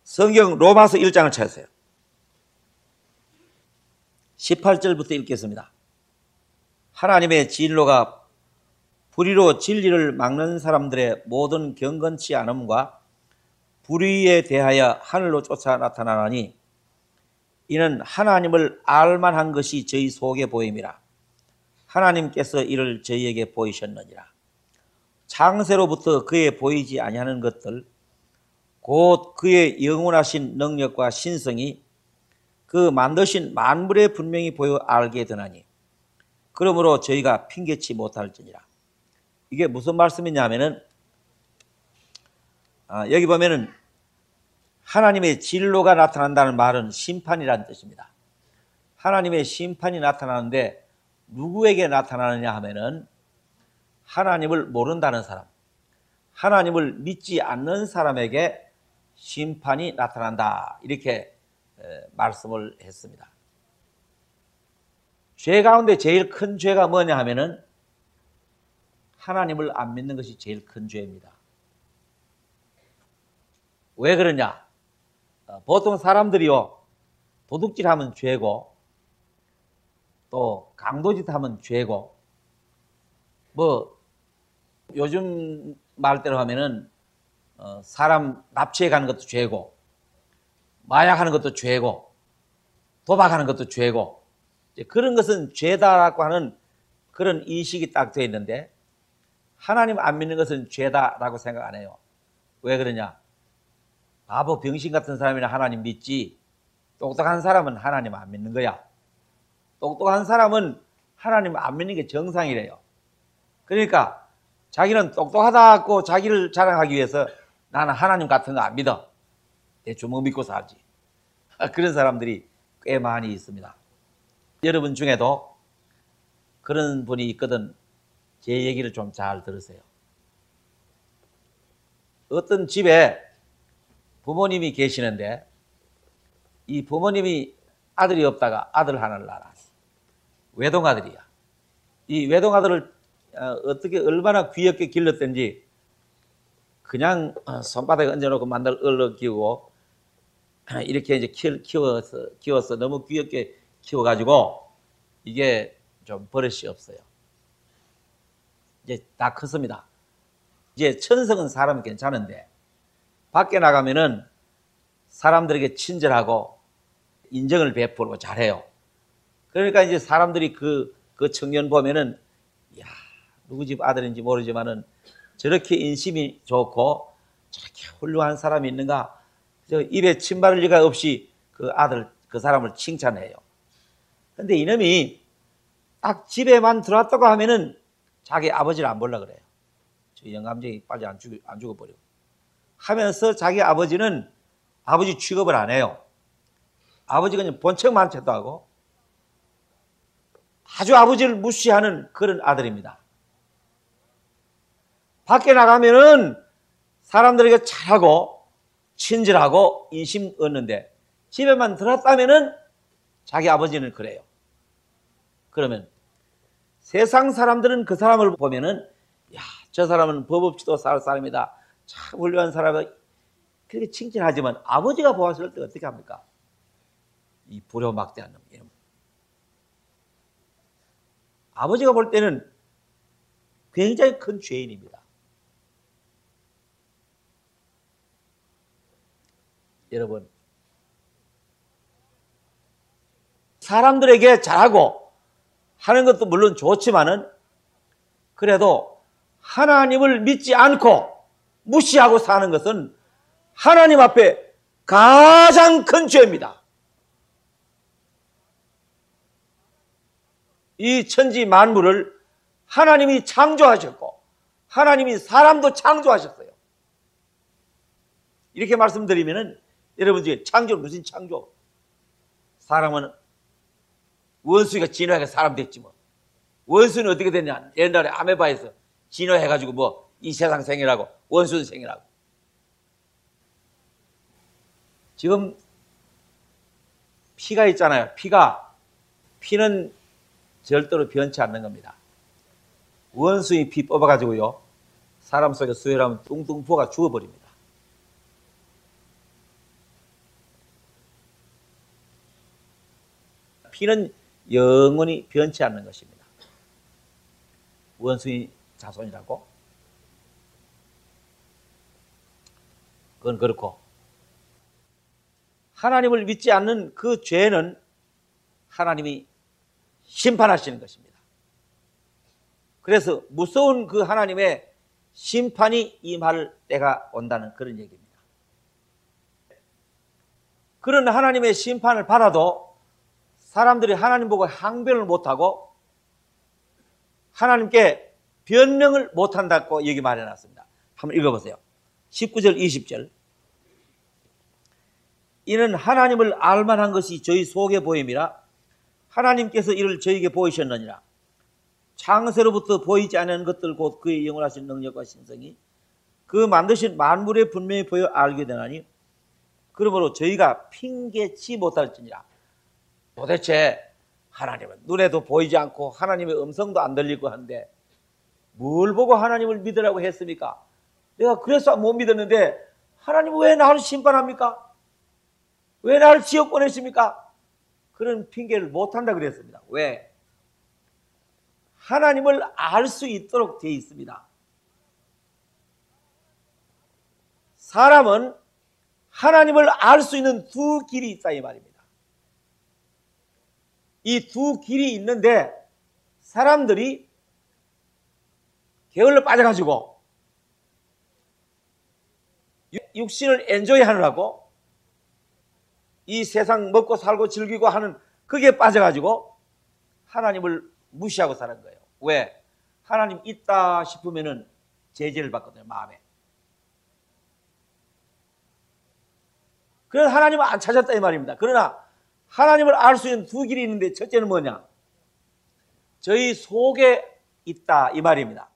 성경 로마서 1장을 찾으세요. 18절부터 읽겠습니다. 하나님의 진노가 불의로 진리를 막는 사람들의 모든 경건치 않음과 불의에 대하여 하늘로 쫓아 나타나나니 이는 하나님을 알만한 것이 저희 속에 보임이라. 하나님께서 이를 저희에게 보이셨느니라. 창세로부터 그에 보이지 아니하는 것들 곧 그의 영원하신 능력과 신성이 그 만드신 만물에 분명히 보여 알게 되나니 그러므로 저희가 핑계치 못할지니라. 이게 무슨 말씀이냐면은 여기 보면은 하나님의 진노가 나타난다는 말은 심판이라는 뜻입니다. 하나님의 심판이 나타나는데 누구에게 나타나느냐 하면은 하나님을 모른다는 사람, 하나님을 믿지 않는 사람에게 심판이 나타난다. 이렇게 말씀을 했습니다. 죄 가운데 제일 큰 죄가 뭐냐 하면은 하나님을 안 믿는 것이 제일 큰 죄입니다. 왜 그러냐? 보통 사람들이요, 도둑질하면 죄고, 또 강도짓하면 죄고, 뭐 요즘 말대로 하면은 사람 납치해 가는 것도 죄고, 마약하는 것도 죄고, 도박하는 것도 죄고, 그런 것은 죄다라고 하는 그런 인식이 딱 되어 있는데 하나님 안 믿는 것은 죄다라고 생각 안 해요. 왜 그러냐? 바보 병신 같은 사람이나 하나님 믿지, 똑똑한 사람은 하나님 안 믿는 거야. 똑똑한 사람은 하나님 안 믿는 게 정상이래요. 그러니까 자기는 똑똑하다고 자기를 자랑하기 위해서 나는 하나님 같은 거 안 믿어. 내 주먹 믿고 살지. 그런 사람들이 꽤 많이 있습니다. 여러분 중에도 그런 분이 있거든. 제 얘기를 좀 잘 들으세요. 어떤 집에 부모님이 계시는데 이 부모님이 아들이 없다가 아들 하나를 낳았어. 외동아들이야. 이 외동아들을 어떻게 얼마나 귀엽게 길렀던지 그냥 손바닥에 얹어놓고 만날 얼른 키우고 이렇게 이제 키워서 너무 귀엽게 키워가지고 이게 좀 버릇이 없어요. 이제 다 컸습니다. 이제 천성은 사람은 괜찮은데 밖에 나가면은 사람들에게 친절하고 인정을 베풀고 잘해요. 그러니까 이제 사람들이 그 청년 보면은 야, 누구 집 아들인지 모르지만은 저렇게 인심이 좋고 저렇게 훌륭한 사람이 있는가? 저 입에 침 바를 리가 없이 그 사람을 칭찬해요. 근데 이놈이 딱 집에만 들어왔다고 하면은 자기 아버지를 안 보려고 그래요. 저 영감쟁이 빨리 안 죽어버려. 하면서 자기 아버지는 아버지 취급을 안 해요. 아버지가 그냥 본척만 채도 하고 아주 아버지를 무시하는 그런 아들입니다. 밖에 나가면은 사람들에게 잘하고 친절하고 인심 얻는데 집에만 들어왔다면은 자기 아버지는 그래요. 그러면 세상 사람들은 그 사람을 보면은 야, 저 사람은 법 없이도 살 사람이다. 참 훌륭한 사람이다. 그렇게 칭찬하지만 아버지가 보았을 때 어떻게 합니까? 이 불효막대한 놈. 아버지가 볼 때는 굉장히 큰 죄인입니다. 여러분, 사람들에게 잘하고 하는 것도 물론 좋지만은 그래도 하나님을 믿지 않고 무시하고 사는 것은 하나님 앞에 가장 큰 죄입니다. 이 천지 만물을 하나님이 창조하셨고 하나님이 사람도 창조하셨어요. 이렇게 말씀드리면은 여러분 중에 창조 무슨 창조? 사람은 원숭이가 진화해서 사람 됐지 뭐. 원숭이는 어떻게 됐냐? 옛날에 아메바에서 진화해가지고 뭐 이 세상 생이라고 원숭이 생이라고. 지금 피가 있잖아요. 피는 절대로 변치 않는 겁니다. 원숭이 피 뽑아가지고요 사람 속에 수혈하면 뚱뚱 부어가 죽어버립니다. 피는 영원히 변치 않는 것입니다. 원숭이 자손이라고? 그건 그렇고, 하나님을 믿지 않는 그 죄는 하나님이 심판하시는 것입니다. 그래서 무서운 그 하나님의 심판이 임할 때가 온다는 그런 얘기입니다. 그런 하나님의 심판을 받아도 사람들이 하나님 보고 항변을 못하고 하나님께 변명을 못한다고 여기 말해놨습니다. 한번 읽어보세요. 19절 20절. 이는 하나님을 알만한 것이 저희 속에 보임이라 하나님께서 이를 저에게 보이셨느니라. 창세로부터 보이지 않는 것들 곧 그의 영원하신 능력과 신성이 그 만드신 만물에 분명히 보여 알게 되나니 그러므로 저희가 핑계치 못할지니라. 도대체 하나님은 눈에도 보이지 않고 하나님의 음성도 안 들리고 하는데 뭘 보고 하나님을 믿으라고 했습니까? 내가 그래서 못 믿었는데 하나님은 왜 나를 심판합니까? 왜 나를 지옥 보내십니까? 그런 핑계를 못한다 그랬습니다. 왜? 하나님을 알 수 있도록 되어 있습니다. 사람은 하나님을 알 수 있는 두 길이 있다 이 말입니다. 이 두 길이 있는데 사람들이 게을러 빠져가지고 육신을 엔조이 하느라고 이 세상 먹고 살고 즐기고 하는 그게 빠져가지고 하나님을 무시하고 사는 거예요. 왜? 하나님 있다 싶으면은 제재를 받거든요, 마음에. 그래서 하나님을 안 찾았다 이 말입니다. 그러나 하나님을 알 수 있는 두 길이 있는데 첫째는 뭐냐? 저희 속에 있다 이 말입니다.